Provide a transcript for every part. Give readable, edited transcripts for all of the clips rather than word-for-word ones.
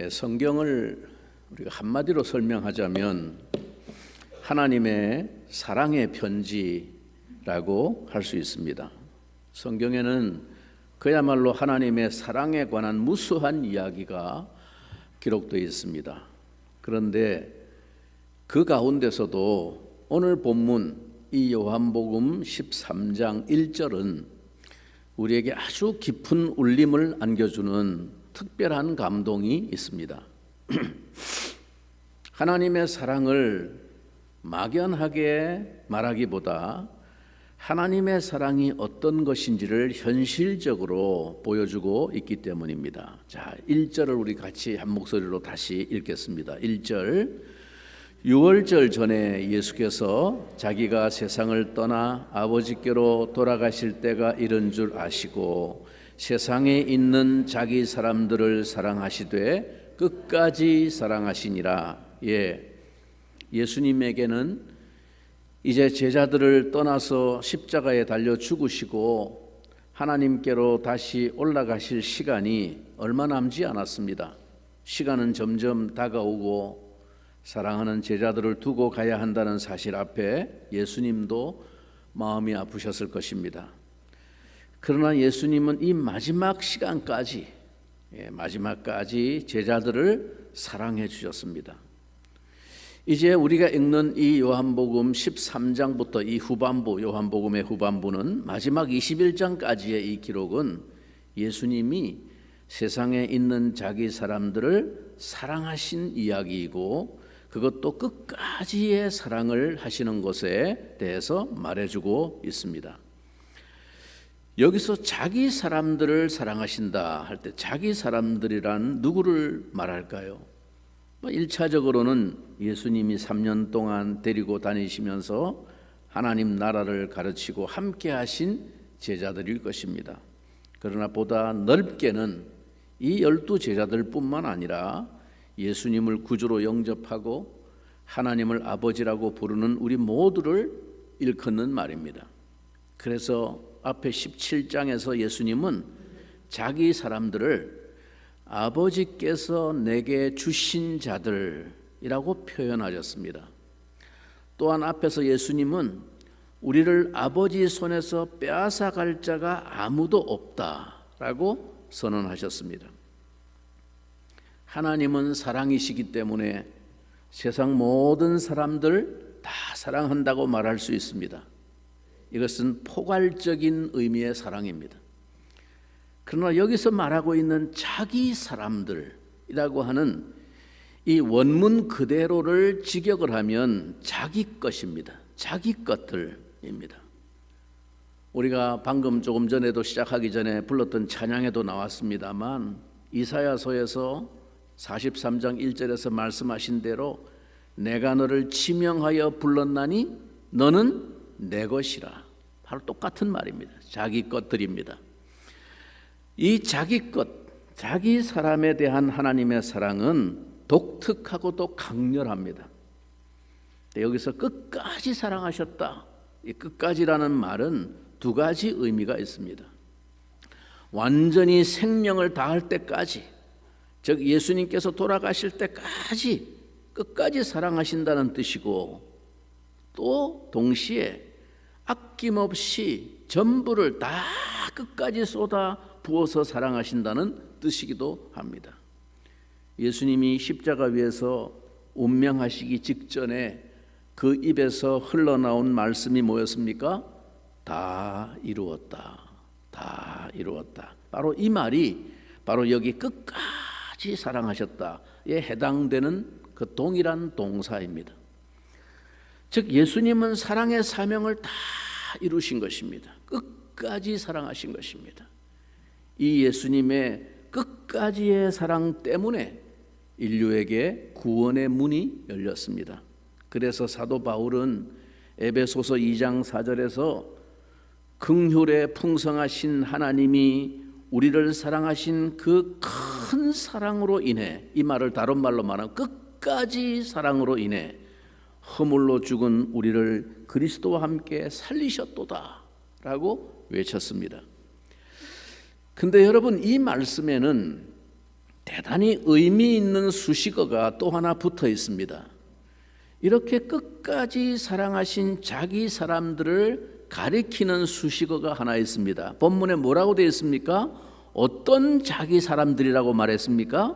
성경을 우리가 한마디로 설명하자면 하나님의 사랑의 편지라고 할 수 있습니다. 성경에는 그야말로 하나님의 사랑에 관한 무수한 이야기가 기록되어 있습니다. 그런데 그 가운데서도 오늘 본문 이 요한복음 13장 1절은 우리에게 아주 깊은 울림을 안겨주는 특별한 감동이 있습니다. 하나님의 사랑을 막연하게 말하기보다 하나님의 사랑이 어떤 것인지를 현실적으로 보여주고 있기 때문입니다. 자, 1절을 우리 같이 한 목소리로 다시 읽겠습니다. 1절, 유월절 전에 예수께서 자기가 세상을 떠나 아버지께로 돌아가실 때가 이른 줄 아시고 세상에 있는 자기 사람들을 사랑하시되 끝까지 사랑하시니라. 예수님에게는 이제 제자들을 떠나서 십자가에 달려 죽으시고 하나님께로 다시 올라가실 시간이 얼마 남지 않았습니다. 시간은 점점 다가오고 사랑하는 제자들을 두고 가야 한다는 사실 앞에 예수님도 마음이 아프셨을 것입니다. 그러나 예수님은 이 마지막 시간까지 제자들을 사랑해 주셨습니다. 이제 우리가 읽는 이 요한복음 13장부터 이 후반부, 요한복음의 후반부는 마지막 21장까지의 이 기록은 예수님이 세상에 있는 자기 사람들을 사랑하신 이야기이고 그것도 끝까지의 사랑을 하시는 것에 대해서 말해주고 있습니다. 여기서 자기 사람들을 사랑하신다 할 때 자기 사람들이란 누구를 말할까요? 1차적으로는 예수님이 3년 동안 데리고 다니시면서 하나님 나라를 가르치고 함께 하신 제자들일 것입니다. 그러나 보다 넓게는 이 12제자들 뿐만 아니라 예수님을 구주로 영접하고 하나님을 아버지라고 부르는 우리 모두를 일컫는 말입니다. 그래서 앞에 17장에서 예수님은 자기 사람들을 아버지께서 내게 주신 자들이라고 표현하셨습니다. 또한 앞에서 예수님은 우리를 아버지 손에서 빼앗아갈 자가 아무도 없다라고 선언하셨습니다. 하나님은 사랑이시기 때문에 세상 모든 사람들 다 사랑한다고 말할 수 있습니다. 이것은 포괄적인 의미의 사랑입니다. 그러나 여기서 말하고 있는 자기 사람들이라고 하는 이 원문 그대로를 직역을 하면 자기 것입니다. 자기 것들입니다. 우리가 방금 조금 전에도 시작하기 전에 불렀던 찬양에도 나왔습니다만 이사야서에서 43장 1절에서 말씀하신 대로 내가 너를 지명하여 불렀나니 너는 내 것이라. 바로 똑같은 말입니다. 자기 것들입니다. 이 자기 것, 자기 사람에 대한 하나님의 사랑은 독특하고도 강렬합니다. 여기서 끝까지 사랑하셨다. 이 끝까지라는 말은 두 가지 의미가 있습니다. 완전히 생명을 다할 때까지, 즉 예수님께서 돌아가실 때까지 끝까지 사랑하신다는 뜻이고 또 동시에 아낌없이 전부를 다 끝까지 쏟아 부어서 사랑하신다는 뜻이기도 합니다. 예수님이 십자가 위에서 운명하시기 직전에 그 입에서 흘러나온 말씀이 뭐였습니까? 다 이루었다. 다 이루었다. 바로 이 말이 바로 여기 끝까지 사랑하셨다에 해당되는 그 동일한 동사입니다. 즉 예수님은 사랑의 사명을 다 이루신 것입니다. 끝까지 사랑하신 것입니다. 이 예수님의 끝까지의 사랑 때문에 인류에게 구원의 문이 열렸습니다. 그래서 사도 바울은 에베소서 2장 4절에서 긍휼에 풍성하신 하나님이 우리를 사랑하신 그 큰 사랑으로 인해, 이 말을 다른 말로 말하면 끝까지 사랑으로 인해 허물로 죽은 우리를 그리스도와 함께 살리셨도다 라고 외쳤습니다. 근데 여러분, 이 말씀에는 대단히 의미 있는 수식어가 또 하나 붙어 있습니다. 이렇게 끝까지 사랑하신 자기 사람들을 가리키는 수식어가 하나 있습니다. 본문에 뭐라고 되어 있습니까? 어떤 자기 사람들이라고 말했습니까?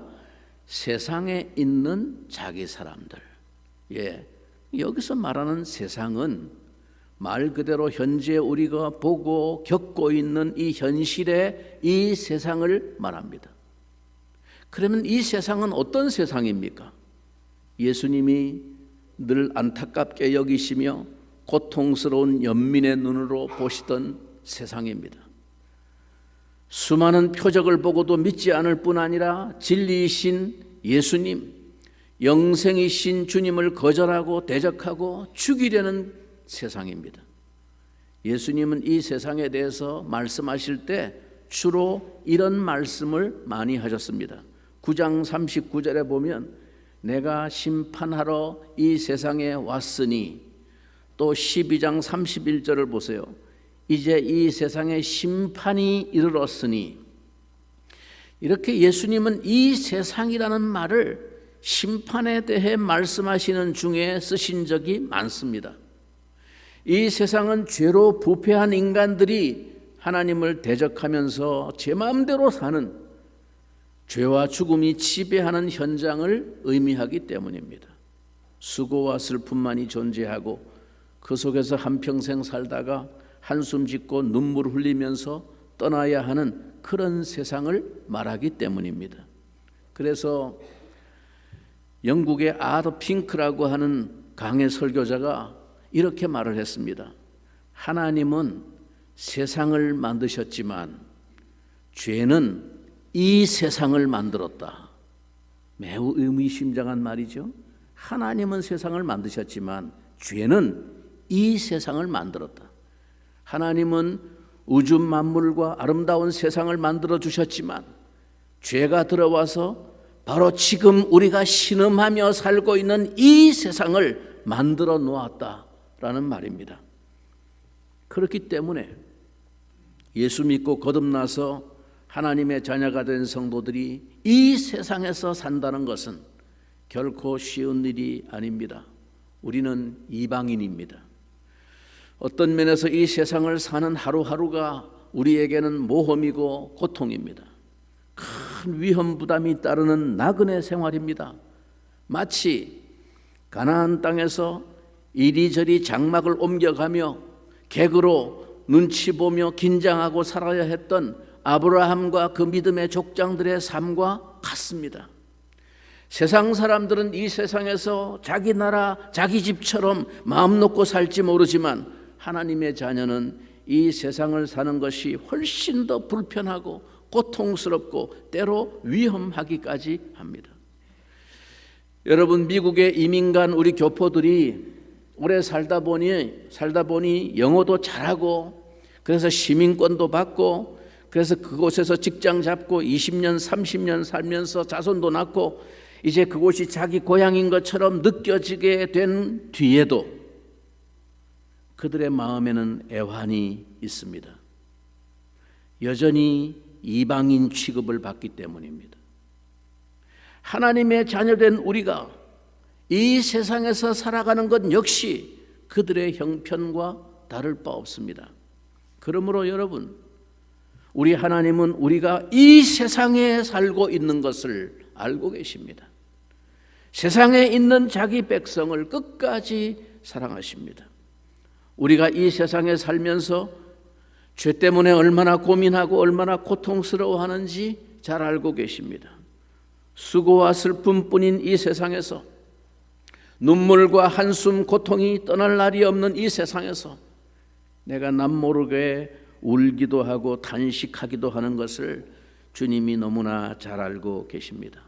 세상에 있는 자기 사람들. 여기서 말하는 세상은 말 그대로 현재 우리가 보고 겪고 있는 이 현실의 이 세상을 말합니다. 그러면 이 세상은 어떤 세상입니까? 예수님이 늘 안타깝게 여기시며 고통스러운 연민의 눈으로 보시던 세상입니다. 수많은 표적을 보고도 믿지 않을 뿐 아니라 진리이신 예수님, 영생이신 주님을 거절하고 대적하고 죽이려는 세상입니다. 예수님은 이 세상에 대해서 말씀하실 때 주로 이런 말씀을 많이 하셨습니다. 9장 39절에 보면 내가 심판하러 이 세상에 왔으니, 또 12장 31절을 보세요. 이제 이 세상에 심판이 이르렀으니. 이렇게 예수님은 이 세상이라는 말을 심판에 대해 말씀하시는 중에 쓰신 적이 많습니다. 이 세상은 죄로 부패한 인간들이 하나님을 대적하면서 제 마음대로 사는, 죄와 죽음이 지배하는 현장을 의미하기 때문입니다. 수고와 슬픔만이 존재하고 그 속에서 한평생 살다가 한숨 짓고 눈물 흘리면서 떠나야 하는 그런 세상을 말하기 때문입니다. 그래서 영국의 아더 핑크라고 하는 강해 설교자가 이렇게 말을 했습니다. 하나님은 세상을 만드셨지만 죄는 이 세상을 만들었다. 매우 의미심장한 말이죠. 하나님은 세상을 만드셨지만 죄는 이 세상을 만들었다. 하나님은 우주 만물과 아름다운 세상을 만들어 주셨지만 죄가 들어와서 바로 지금 우리가 신음하며 살고 있는 이 세상을 만들어 놓았다라는 말입니다. 그렇기 때문에 예수 믿고 거듭나서 하나님의 자녀가 된 성도들이 이 세상에서 산다는 것은 결코 쉬운 일이 아닙니다. 우리는 이방인입니다. 어떤 면에서 이 세상을 사는 하루하루가 우리에게는 모험이고 고통입니다. 큰 위험 부담이 따르는 나그네 생활입니다. 마치 가나안 땅에서 이리저리 장막을 옮겨가며 객으로 눈치 보며 긴장하고 살아야 했던 아브라함과 그 믿음의 족장들의 삶과 같습니다. 세상 사람들은 이 세상에서 자기 나라, 자기 집처럼 마음 놓고 살지 모르지만 하나님의 자녀는 이 세상을 사는 것이 훨씬 더 불편하고 고통스럽고 때로 위험하기까지 합니다. 여러분, 미국의 이민 간 우리 교포들이 오래 살다 보니 영어도 잘하고, 그래서 시민권도 받고, 그래서 그곳에서 직장 잡고 20년 30년 살면서 자손도 낳고 이제 그곳이 자기 고향인 것처럼 느껴지게 된 뒤에도 그들의 마음에는 애환이 있습니다. 여전히 이방인 취급을 받기 때문입니다. 하나님의 자녀된 우리가 이 세상에서 살아가는 것 역시 그들의 형편과 다를 바 없습니다. 그러므로 여러분, 우리 하나님은 우리가 이 세상에 살고 있는 것을 알고 계십니다. 세상에 있는 자기 백성을 끝까지 사랑하십니다. 우리가 이 세상에 살면서 죄 때문에 얼마나 고민하고 얼마나 고통스러워하는지 잘 알고 계십니다. 수고와 슬픔뿐인 이 세상에서, 눈물과 한숨, 고통이 떠날 날이 없는 이 세상에서 내가 남모르게 울기도 하고 탄식하기도 하는 것을 주님이 너무나 잘 알고 계십니다.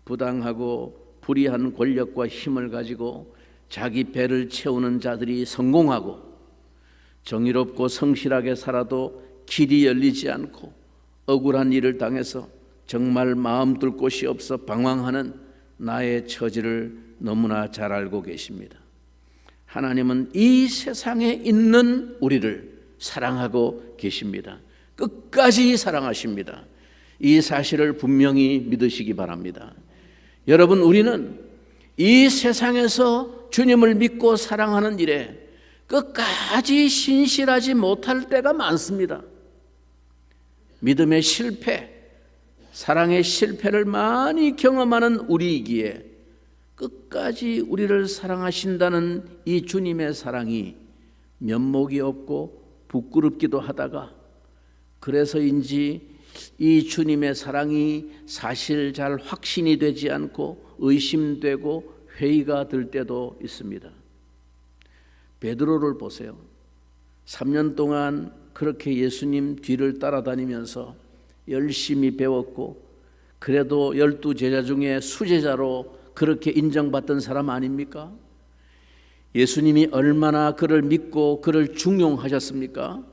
부당하고 불의한 권력과 힘을 가지고 자기 배를 채우는 자들이 성공하고, 정의롭고 성실하게 살아도 길이 열리지 않고 억울한 일을 당해서 정말 마음 둘 곳이 없어 방황하는 나의 처지를 너무나 잘 알고 계십니다. 하나님은 이 세상에 있는 우리를 사랑하고 계십니다. 끝까지 사랑하십니다. 이 사실을 분명히 믿으시기 바랍니다. 여러분, 우리는 이 세상에서 주님을 믿고 사랑하는 일에 끝까지 신실하지 못할 때가 많습니다. 믿음의 실패, 사랑의 실패를 많이 경험하는 우리이기에 끝까지 우리를 사랑하신다는 이 주님의 사랑이 면목이 없고 부끄럽기도 하다가, 그래서인지 이 주님의 사랑이 사실 잘 확신이 되지 않고 의심되고 회의가 들 때도 있습니다. 베드로를 보세요. 3년 동안 그렇게 예수님 뒤를 따라다니면서 열심히 배웠고, 그래도 12제자 중에 수제자로 그렇게 인정받던 사람 아닙니까? 예수님이 얼마나 그를 믿고 그를 중용하셨습니까?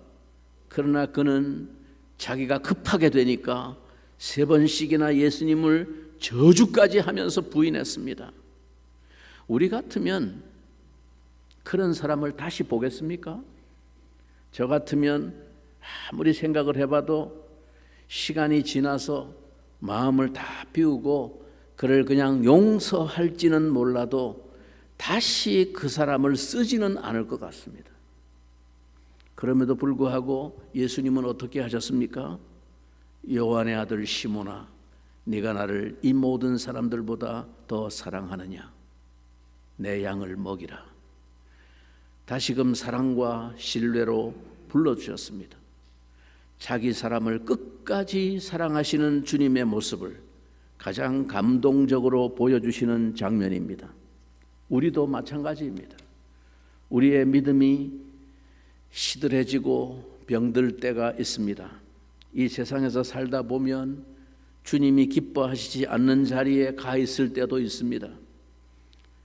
그러나 그는 자기가 급하게 되니까 3번씩이나 예수님을 저주까지 하면서 부인했습니다. 우리 같으면 그런 사람을 다시 보겠습니까? 저 같으면 아무리 생각을 해봐도 시간이 지나서 마음을 다 비우고 그를 그냥 용서할지는 몰라도 다시 그 사람을 쓰지는 않을 것 같습니다. 그럼에도 불구하고 예수님은 어떻게 하셨습니까? 요한의 아들 시몬아, 네가 나를 이 모든 사람들보다 더 사랑하느냐? 내 양을 먹이라. 다시금 사랑과 신뢰로 불러주셨습니다. 자기 사람을 끝까지 사랑하시는 주님의 모습을 가장 감동적으로 보여주시는 장면입니다. 우리도 마찬가지입니다. 우리의 믿음이 시들해지고 병들 때가 있습니다. 이 세상에서 살다 보면 주님이 기뻐하시지 않는 자리에 가 있을 때도 있습니다.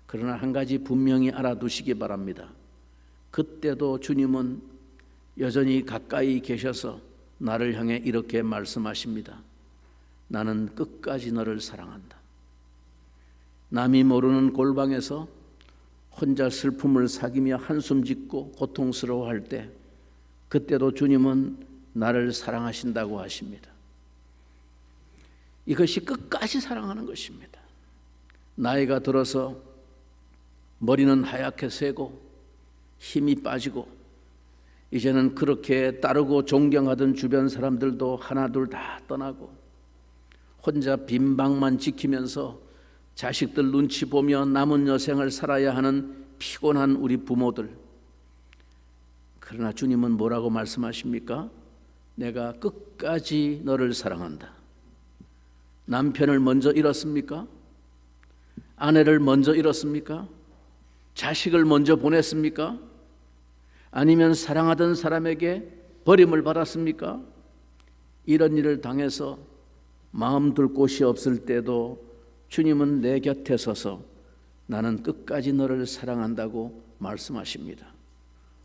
그러나 한 가지 분명히 알아두시기 바랍니다. 그때도 주님은 여전히 가까이 계셔서 나를 향해 이렇게 말씀하십니다. 나는 끝까지 너를 사랑한다. 남이 모르는 골방에서 혼자 슬픔을 사귀며 한숨 짓고 고통스러워할 때, 그때도 주님은 나를 사랑하신다고 하십니다. 이것이 끝까지 사랑하는 것입니다. 나이가 들어서 머리는 하얗게 새고 힘이 빠지고 이제는 그렇게 따르고 존경하던 주변 사람들도 하나둘 다 떠나고 혼자 빈 방만 지키면서 자식들 눈치 보며 남은 여생을 살아야 하는 피곤한 우리 부모들. 그러나 주님은 뭐라고 말씀하십니까? 내가 끝까지 너를 사랑한다. 남편을 먼저 잃었습니까? 아내를 먼저 잃었습니까? 자식을 먼저 보냈습니까? 아니면 사랑하던 사람에게 버림을 받았습니까? 이런 일을 당해서 마음 둘 곳이 없을 때도 주님은 내 곁에 서서 나는 끝까지 너를 사랑한다고 말씀하십니다.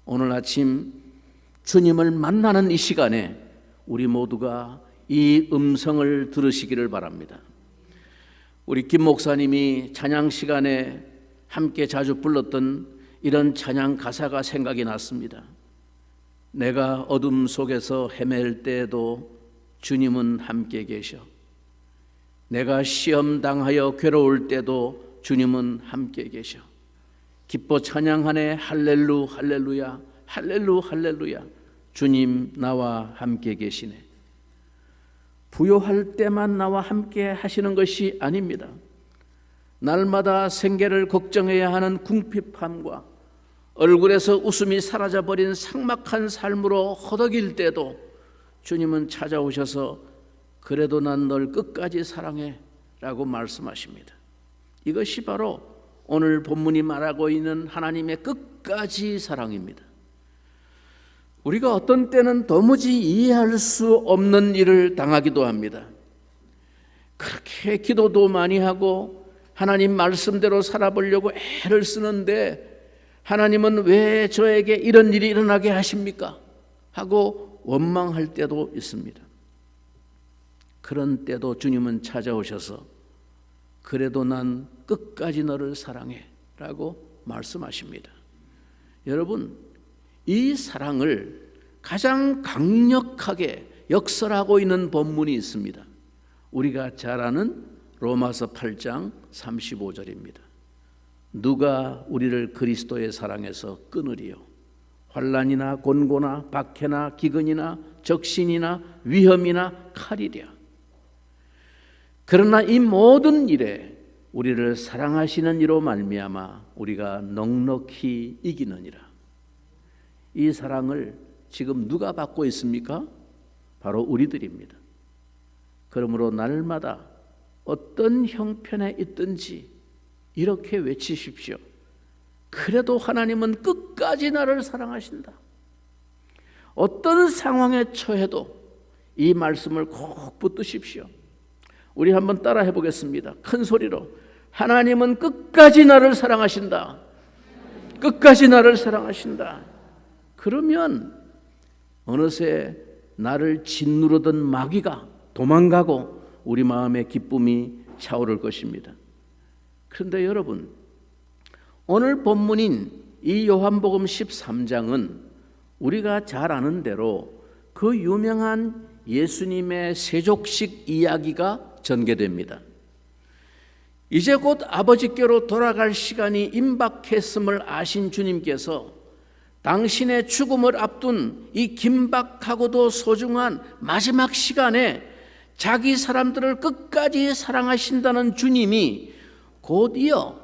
오늘 아침 주님을 만나는 이 시간에 우리 모두가 이 음성을 들으시기를 바랍니다. 우리 김 목사님이 찬양 시간에 함께 자주 불렀던 이런 찬양 가사가 생각이 났습니다. 내가 어둠 속에서 헤맬 때에도 주님은 함께 계셔. 내가 시험 당하여 괴로울 때도 주님은 함께 계셔. 기뻐 찬양하네 할렐루 할렐루야 할렐루 할렐루야. 주님 나와 함께 계시네. 부요할 때만 나와 함께 하시는 것이 아닙니다. 날마다 생계를 걱정해야 하는 궁핍함과 얼굴에서 웃음이 사라져버린 삭막한 삶으로 허덕일 때도 주님은 찾아오셔서 그래도 난 널 끝까지 사랑해 라고 말씀하십니다. 이것이 바로 오늘 본문이 말하고 있는 하나님의 끝까지 사랑입니다. 우리가 어떤 때는 도무지 이해할 수 없는 일을 당하기도 합니다. 그렇게 기도도 많이 하고 하나님 말씀대로 살아보려고 애를 쓰는데 하나님은 왜 저에게 이런 일이 일어나게 하십니까? 하고 원망할 때도 있습니다. 그런 때도 주님은 찾아오셔서 그래도 난 끝까지 너를 사랑해 라고 말씀하십니다. 여러분, 이 사랑을 가장 강력하게 역설하고 있는 본문이 있습니다. 우리가 잘 아는 로마서 8장 35절입니다. 누가 우리를 그리스도의 사랑에서 끊으리요? 환난이나 곤고나 박해나 기근이나 적신이나 위험이나 칼이랴. 그러나 이 모든 일에 우리를 사랑하시는 이로 말미암아 우리가 넉넉히 이기느니라. 이 사랑을 지금 누가 받고 있습니까? 바로 우리들입니다. 그러므로 날마다 어떤 형편에 있든지 이렇게 외치십시오. 그래도 하나님은 끝까지 나를 사랑하신다. 어떤 상황에 처해도 이 말씀을 꼭 붙드십시오. 우리 한번 따라 해보겠습니다. 큰 소리로 하나님은 끝까지 나를 사랑하신다. 끝까지 나를 사랑하신다. 그러면 어느새 나를 짓누르던 마귀가 도망가고 우리 마음의 기쁨이 차오를 것입니다. 그런데 여러분, 오늘 본문인 이 요한복음 13장은 우리가 잘 아는 대로 그 유명한 예수님의 세족식 이야기가 전개됩니다. 이제 곧 아버지께로 돌아갈 시간이 임박했음을 아신 주님께서 당신의 죽음을 앞둔 이 긴박하고도 소중한 마지막 시간에 자기 사람들을 끝까지 사랑하신다는 주님이 곧이어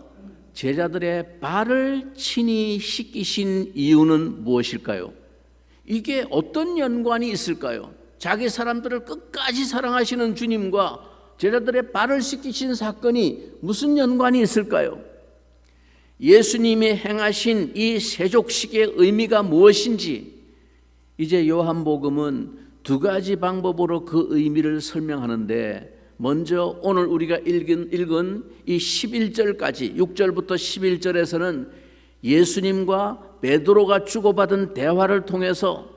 제자들의 발을 친히 씻기신 이유는 무엇일까요? 이게 어떤 연관이 있을까요? 자기 사람들을 끝까지 사랑하시는 주님과 제자들의 발을 씻기신 사건이 무슨 연관이 있을까요? 예수님이 행하신 이 세족식의 의미가 무엇인지 이제 요한복음은 두 가지 방법으로 그 의미를 설명하는데, 먼저 오늘 우리가 읽은 이 11절까지 6절부터 11절에서는 예수님과 베드로가 주고받은 대화를 통해서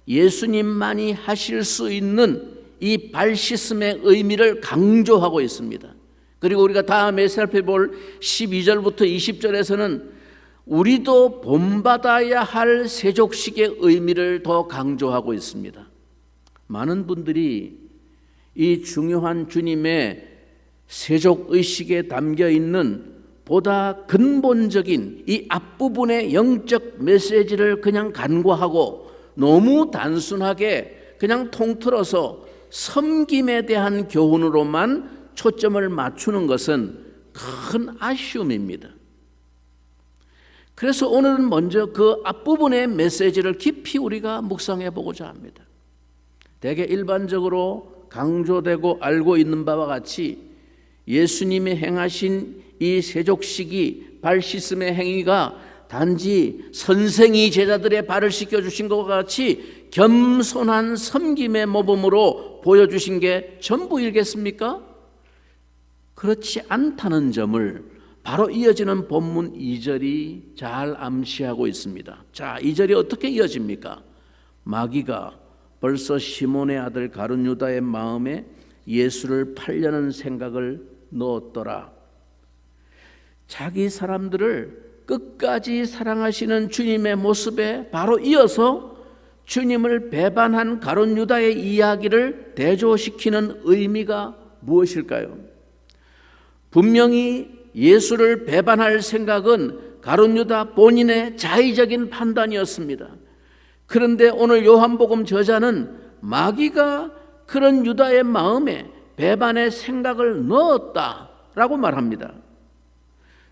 예수님만이 하실 수 있는 이 발 씻음의 의미를 강조하고 있습니다. 그리고 우리가 다음에 살펴볼 12절부터 20절에서는 우리도 본받아야 할 세족식의 의미를 더 강조하고 있습니다. 많은 분들이 이 중요한 주님의 세족의식에 담겨있는 보다 근본적인 이 앞부분의 영적 메시지를 그냥 간과하고 너무 단순하게 그냥 통틀어서 섬김에 대한 교훈으로만 초점을 맞추는 것은 큰 아쉬움입니다. 그래서 오늘은 먼저 그 앞부분의 메시지를 깊이 우리가 묵상해 보고자 합니다. 대개 일반적으로 강조되고 알고 있는 바와 같이 예수님이 행하신 이 세족식이 발 씻음의 행위가 단지 선생이 제자들의 발을 씻겨주신 것과 같이 겸손한 섬김의 모범으로 보여주신 게 전부이겠습니까? 그렇지 않다는 점을 바로 이어지는 본문 2절이 잘 암시하고 있습니다. 자, 2절이 어떻게 이어집니까? 마귀가 벌써 시몬의 아들 가룟 유다의 마음에 예수를 팔려는 생각을 넣었더라. 자기 사람들을 끝까지 사랑하시는 주님의 모습에 바로 이어서 주님을 배반한 가룟 유다의 이야기를 대조시키는 의미가 무엇일까요? 분명히 예수를 배반할 생각은 가룟 유다 본인의 자의적인 판단이었습니다. 그런데 오늘 요한복음 저자는 마귀가 그런 유다의 마음에 배반의 생각을 넣었다라고 말합니다.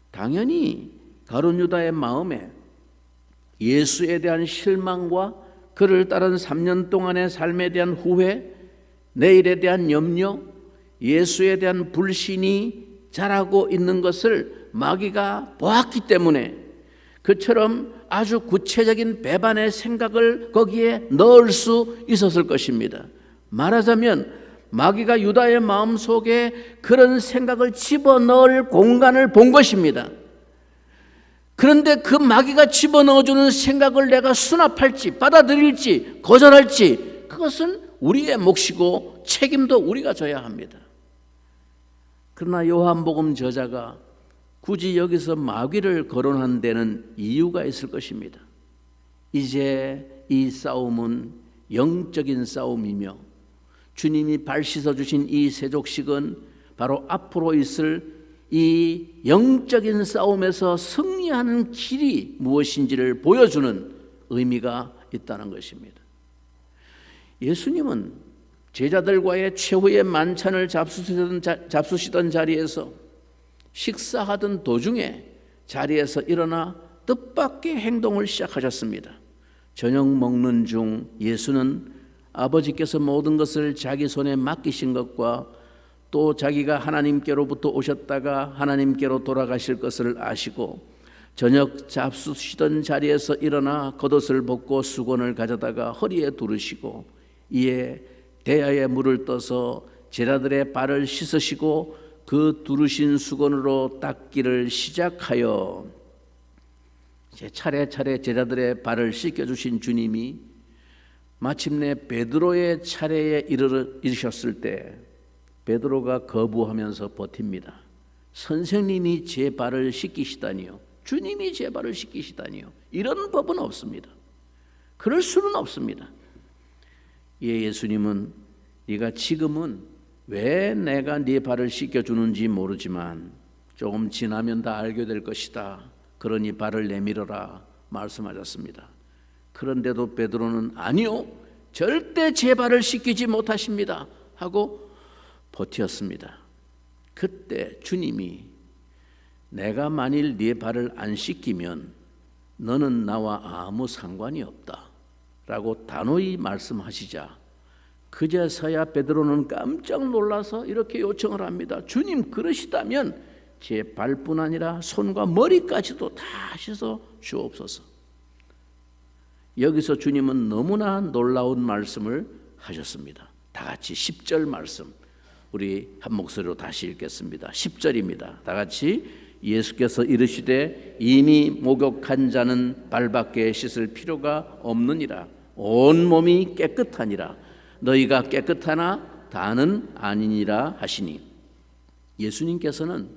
당연히 가룟 유다의 마음에 예수에 대한 실망과 그를 따른 3년 동안의 삶에 대한 후회, 내일에 대한 염려, 예수에 대한 불신이 자라고 있는 것을 마귀가 보았기 때문에 그처럼 아주 구체적인 배반의 생각을 거기에 넣을 수 있었을 것입니다. 말하자면 마귀가 유다의 마음속에 그런 생각을 집어넣을 공간을 본 것입니다. 그런데 그 마귀가 집어넣어주는 생각을 내가 수납할지 받아들일지 거절할지 그것은 우리의 몫이고 책임도 우리가 져야 합니다. 그러나 요한복음 저자가 굳이 여기서 마귀를 거론한 데는 이유가 있을 것입니다. 이제 이 싸움은 영적인 싸움이며 주님이 발 씻어주신 이 세족식은 바로 앞으로 있을 이 영적인 싸움에서 승리하는 길이 무엇인지를 보여주는 의미가 있다는 것입니다. 예수님은 제자들과의 최후의 만찬을 잡수시던 자리에서 식사하던 도중에 자리에서 일어나 뜻밖의 행동을 시작하셨습니다. 저녁 먹는 중 예수는 아버지께서 모든 것을 자기 손에 맡기신 것과 또 자기가 하나님께로부터 오셨다가 하나님께로 돌아가실 것을 아시고 저녁 잡수시던 자리에서 일어나 겉옷을 벗고 수건을 가져다가 허리에 두르시고 이에 대야에 물을 떠서 제자들의 발을 씻으시고 그 두르신 수건으로 닦기를 시작하여 차례차례 제자들의 발을 씻겨주신 주님이 마침내 베드로의 차례에 이르셨을 때 베드로가 거부하면서 버팁니다. 선생님이 제 발을 씻기시다니요, 주님이 제 발을 씻기시다니요, 이런 법은 없습니다. 그럴 수는 없습니다. 예수님은 네가 지금은 왜 내가 네 발을 씻겨주는지 모르지만 조금 지나면 다 알게 될 것이다. 그러니 발을 내밀어라 말씀하셨습니다. 그런데도 베드로는 아니요, 절대 제 발을 씻기지 못하십니다 하고 버텼습니다. 그때 주님이 내가 만일 네 발을 안 씻기면 너는 나와 아무 상관이 없다 라고 단호히 말씀하시자 그제서야 베드로는 깜짝 놀라서 이렇게 요청을 합니다. 주님, 그러시다면 제 발뿐 아니라 손과 머리까지도 다 씻어 주옵소서. 여기서 주님은 너무나 놀라운 말씀을 하셨습니다. 다 같이 10절 말씀 우리 한 목소리로 다시 읽겠습니다. 10절입니다. 다 같이 예수께서 이르시되 이미 목욕한 자는 발밖에 씻을 필요가 없느니라. 온 몸이 깨끗하니라. 너희가 깨끗하나 다는 아니니라 하시니, 예수님께서는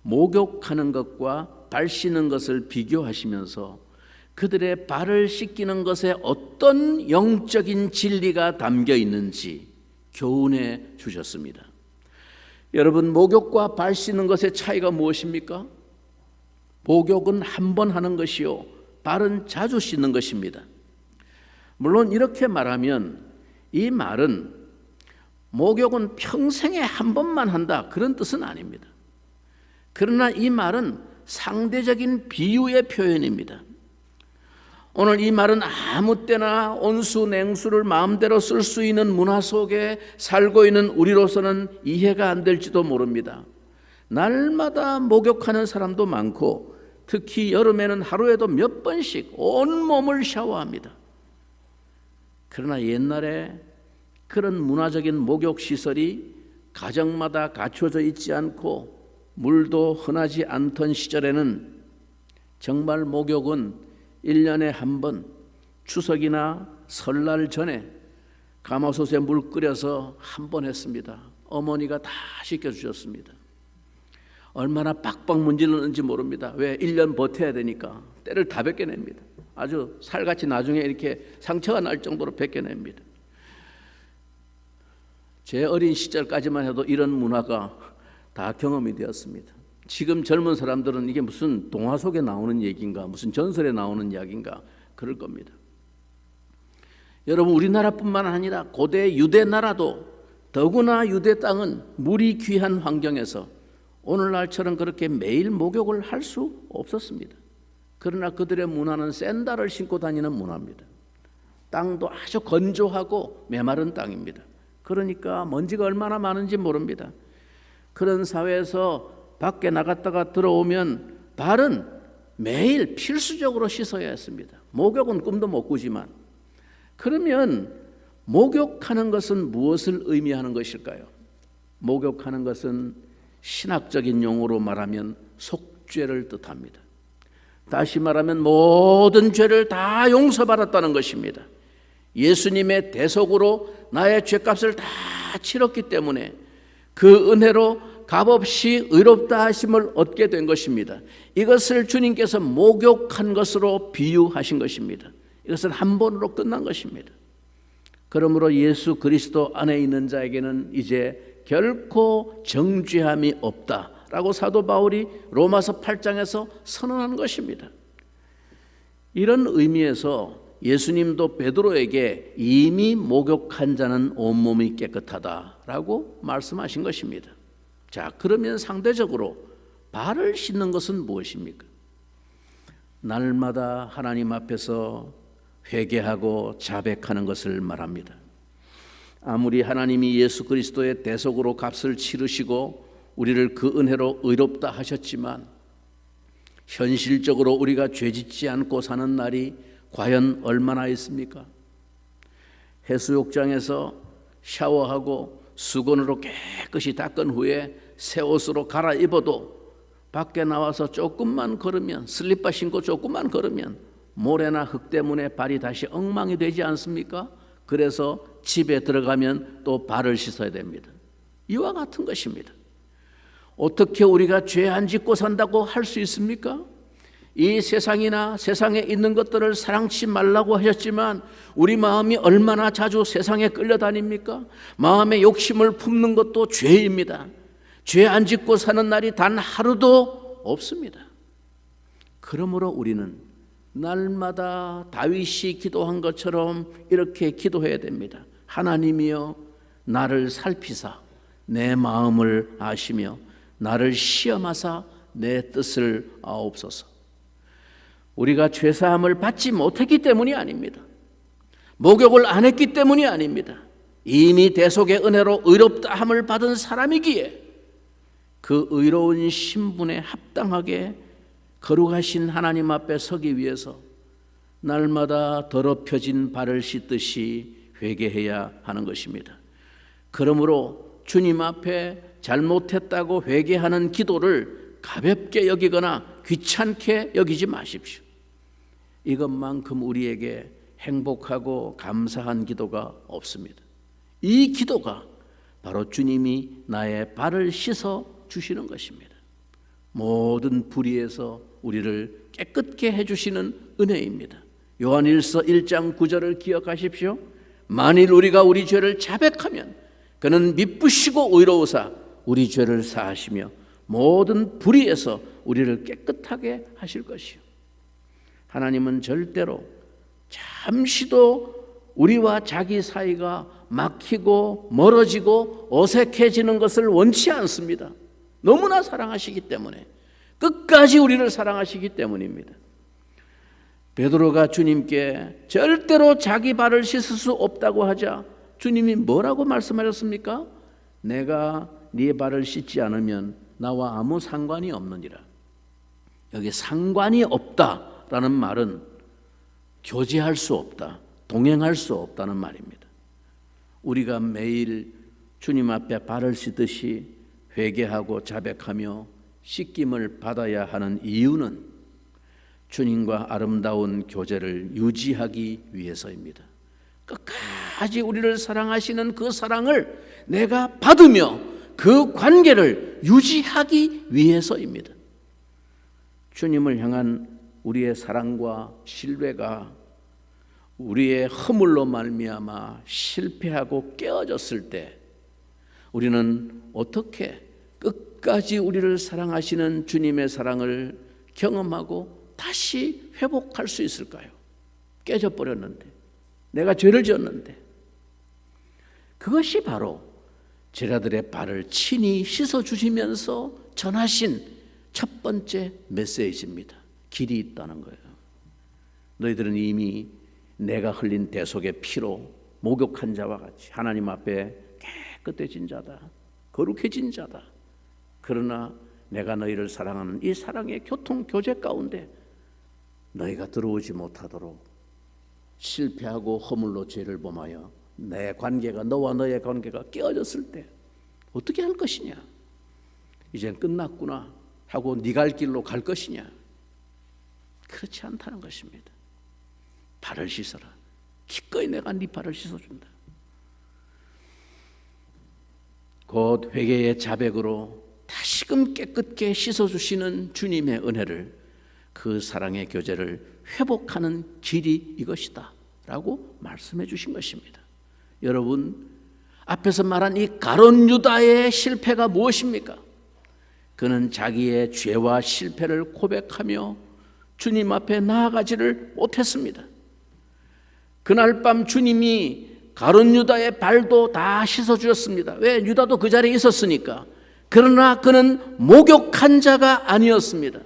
목욕하는 것과 발 씻는 것을 비교하시면서 그들의 발을 씻기는 것에 어떤 영적인 진리가 담겨 있는지 교훈해 주셨습니다. 여러분, 목욕과 발 씻는 것의 차이가 무엇입니까? 목욕은 한 번 하는 것이요, 발은 자주 씻는 것입니다. 물론 이렇게 말하면 이 말은 목욕은 평생에 한 번만 한다 그런 뜻은 아닙니다. 그러나 이 말은 상대적인 비유의 표현입니다. 오늘 이 말은 아무 때나 온수 냉수를 마음대로 쓸 수 있는 문화 속에 살고 있는 우리로서는 이해가 안 될지도 모릅니다. 날마다 목욕하는 사람도 많고 특히 여름에는 하루에도 몇 번씩 온몸을 샤워합니다. 그러나 옛날에 그런 문화적인 목욕 시설이 가정마다 갖춰져 있지 않고 물도 흔하지 않던 시절에는 정말 목욕은 1년에 한 번 추석이나 설날 전에 가마솥에 물 끓여서 한 번 했습니다. 어머니가 다 씻겨주셨습니다. 얼마나 빡빡 문질렀는지 모릅니다. 왜? 1년 버텨야 되니까 때를 다 벗겨냅니다. 아주 살같이 나중에 이렇게 상처가 날 정도로 벗겨냅니다. 제 어린 시절까지만 해도 이런 문화가 다 경험이 되었습니다. 지금 젊은 사람들은 이게 무슨 동화 속에 나오는 얘기인가, 무슨 전설에 나오는 이야기인가 그럴 겁니다. 여러분, 우리나라뿐만 아니라 고대 유대 나라도 더구나 유대 땅은 물이 귀한 환경에서 오늘날처럼 그렇게 매일 목욕을 할 수 없었습니다. 그러나 그들의 문화는 샌들을 신고 다니는 문화입니다. 땅도 아주 건조하고 메마른 땅입니다. 그러니까 먼지가 얼마나 많은지 모릅니다. 그런 사회에서 밖에 나갔다가 들어오면 발은 매일 필수적으로 씻어야 했습니다. 목욕은 꿈도 못 꾸지만. 그러면 목욕하는 것은 무엇을 의미하는 것일까요? 목욕하는 것은 신학적인 용어로 말하면 속죄를 뜻합니다. 다시 말하면 모든 죄를 다 용서받았다는 것입니다. 예수님의 대속으로 나의 죄값을 다 치렀기 때문에 그 은혜로 값없이 의롭다 하심을 얻게 된 것입니다. 이것을 주님께서 목욕한 것으로 비유하신 것입니다. 이것은 한 번으로 끝난 것입니다. 그러므로 예수 그리스도 안에 있는 자에게는 이제 결코 정죄함이 없다라고 사도 바울이 로마서 8장에서 선언한 것입니다. 이런 의미에서 예수님도 베드로에게 이미 목욕한 자는 온몸이 깨끗하다라고 말씀하신 것입니다. 자, 그러면 상대적으로 발을 씻는 것은 무엇입니까? 날마다 하나님 앞에서 회개하고 자백하는 것을 말합니다. 아무리 하나님이 예수 그리스도의 대속으로 값을 치르시고 우리를 그 은혜로 의롭다 하셨지만 현실적으로 우리가 죄짓지 않고 사는 날이 과연 얼마나 있습니까? 해수욕장에서 샤워하고 수건으로 깨끗이 닦은 후에 새 옷으로 갈아입어도 밖에 나와서 조금만 걸으면, 슬리퍼 신고 조금만 걸으면 모래나 흙 때문에 발이 다시 엉망이 되지 않습니까? 그래서 집에 들어가면 또 발을 씻어야 됩니다. 이와 같은 것입니다. 어떻게 우리가 죄 안 짓고 산다고 할 수 있습니까? 이 세상이나 세상에 있는 것들을 사랑치 말라고 하셨지만 우리 마음이 얼마나 자주 세상에 끌려다닙니까? 마음의 욕심을 품는 것도 죄입니다. 죄 안 짓고 사는 날이 단 하루도 없습니다. 그러므로 우리는 날마다 다윗이 기도한 것처럼 이렇게 기도해야 됩니다. 하나님이여 나를 살피사 내 마음을 아시며 나를 시험하사 내 뜻을 아옵소서. 우리가 죄사함을 받지 못했기 때문이 아닙니다. 목욕을 안 했기 때문이 아닙니다. 이미 대속의 은혜로 의롭다함을 받은 사람이기에 그 의로운 신분에 합당하게 거룩하신 하나님 앞에 서기 위해서 날마다 더럽혀진 발을 씻듯이 회개해야 하는 것입니다. 그러므로 주님 앞에 잘못했다고 회개하는 기도를 가볍게 여기거나 귀찮게 여기지 마십시오. 이것만큼 우리에게 행복하고 감사한 기도가 없습니다. 이 기도가 바로 주님이 나의 발을 씻어 주시는 것입니다. 모든 불의에서 우리를 깨끗게 해주시는 은혜입니다. 요한일서 1장 9절을 기억하십시오. 만일 우리가 우리 죄를 자백하면 그는 미쁘시고 의로우사 우리 죄를 사하시며 모든 불의에서 우리를 깨끗하게 하실 것이요. 하나님은 절대로 잠시도 우리와 자기 사이가 막히고 멀어지고 어색해지는 것을 원치 않습니다. 너무나 사랑하시기 때문에, 끝까지 우리를 사랑하시기 때문입니다. 베드로가 주님께 절대로 자기 발을 씻을 수 없다고 하자 주님이 뭐라고 말씀하셨습니까? 내가 네 발을 씻지 않으면 나와 아무 상관이 없느니라. 여기 상관이 없다라는 말은 교제할 수 없다, 동행할 수 없다는 말입니다. 우리가 매일 주님 앞에 발을 씻듯이 회개하고 자백하며 씻김을 받아야 하는 이유는 주님과 아름다운 교제를 유지하기 위해서입니다. 끝까지 우리를 사랑하시는 그 사랑을 내가 받으며 그 관계를 유지하기 위해서입니다. 주님을 향한 우리의 사랑과 신뢰가 우리의 허물로 말미암아 실패하고 깨어졌을 때 우리는 어떻게 끝까지 우리를 사랑하시는 주님의 사랑을 경험하고 다시 회복할 수 있을까요? 깨져버렸는데, 내가 죄를 지었는데. 그것이 바로 제자들의 발을 친히 씻어주시면서 전하신 첫 번째 메시지입니다. 길이 있다는 거예요. 너희들은 이미 내가 흘린 대속의 피로 목욕한 자와 같이 하나님 앞에 깨끗해진 자다, 거룩해진 자다. 그러나 내가 너희를 사랑하는 이 사랑의 교통교제 가운데 너희가 들어오지 못하도록 실패하고 허물로 죄를 범하여 내 관계가, 너와 너의 관계가 깨어졌을 때 어떻게 할 것이냐? 이젠 끝났구나 하고 네 갈 길로 갈 것이냐? 그렇지 않다는 것입니다. 발을 씻어라. 기꺼이 내가 네 발을 씻어준다. 곧 회개의 자백으로 다시금 깨끗게 씻어주시는 주님의 은혜를, 그 사랑의 교제를 회복하는 길이 이것이다 라고 말씀해 주신 것입니다. 여러분, 앞에서 말한 이 가룟 유다의 실패가 무엇입니까? 그는 자기의 죄와 실패를 고백하며 주님 앞에 나아가지를 못했습니다. 그날 밤 주님이 가룟 유다의 발도 다 씻어주었습니다. 왜? 유다도 그 자리에 있었으니까. 그러나 그는 목욕한 자가 아니었습니다.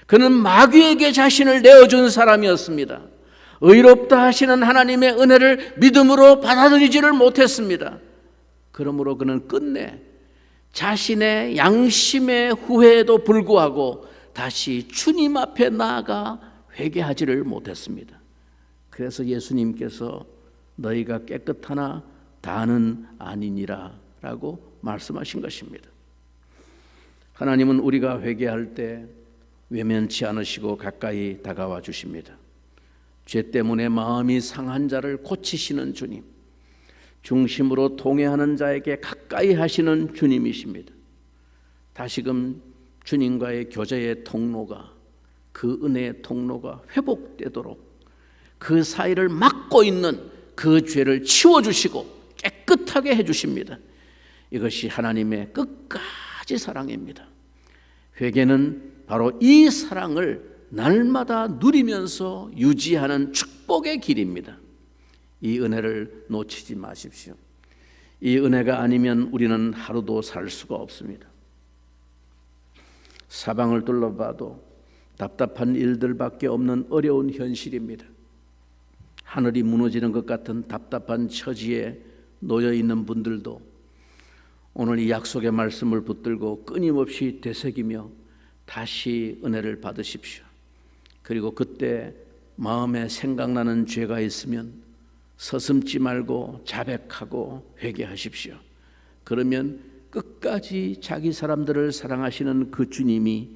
그는 마귀에게 자신을 내어준 사람이었습니다. 의롭다 하시는 하나님의 은혜를 믿음으로 받아들이지를 못했습니다. 그러므로 그는 끝내 자신의 양심의 후회에도 불구하고 다시 주님 앞에 나아가 회개하지를 못했습니다. 그래서 예수님께서 너희가 깨끗하나 다는 아니니라 라고 말씀하신 것입니다. 하나님은 우리가 회개할 때 외면치 않으시고 가까이 다가와 주십니다. 죄 때문에 마음이 상한 자를 고치시는 주님, 중심으로 통회하는 자에게 가까이 하시는 주님이십니다. 다시금 주님과의 교제의 통로가, 그 은혜의 통로가 회복되도록 그 사이를 막고 있는 그 죄를 치워주시고 깨끗하게 해주십니다. 이것이 하나님의 끝까지 사랑입니다. 회개는 바로 이 사랑을 날마다 누리면서 유지하는 축복의 길입니다. 이 은혜를 놓치지 마십시오. 이 은혜가 아니면 우리는 하루도 살 수가 없습니다. 사방을 둘러봐도 답답한 일들밖에 없는 어려운 현실입니다. 하늘이 무너지는 것 같은 답답한 처지에 놓여 있는 분들도 오늘 이 약속의 말씀을 붙들고 끊임없이 되새기며 다시 은혜를 받으십시오. 그리고 그때 마음에 생각나는 죄가 있으면 서슴지 말고 자백하고 회개하십시오. 그러면 끝까지 자기 사람들을 사랑하시는 그 주님이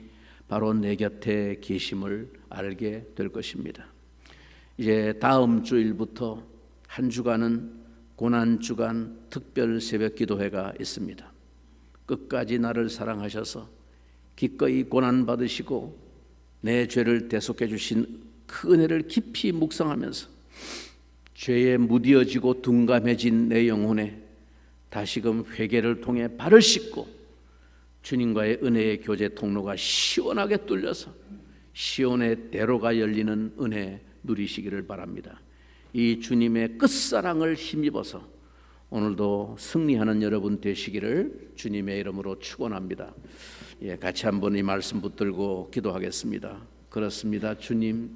바로 내 곁에 계심을 알게 될 것입니다. 이제 다음 주일부터 한 주간은 고난주간 특별 새벽 기도회가 있습니다. 끝까지 나를 사랑하셔서 기꺼이 고난받으시고 내 죄를 대속해 주신 그 은혜를 깊이 묵상하면서 죄에 무디어지고 둔감해진 내 영혼에 다시금 회개를 통해 발을 씻고 주님과의 은혜의 교제 통로가 시원하게 뚫려서 시온의 대로가 열리는 은혜 누리시기를 바랍니다. 이 주님의 끝사랑을 힘입어서 오늘도 승리하는 여러분 되시기를 주님의 이름으로 축원합니다. 같이 한번 이 말씀 붙들고 기도하겠습니다. 그렇습니다. 주님,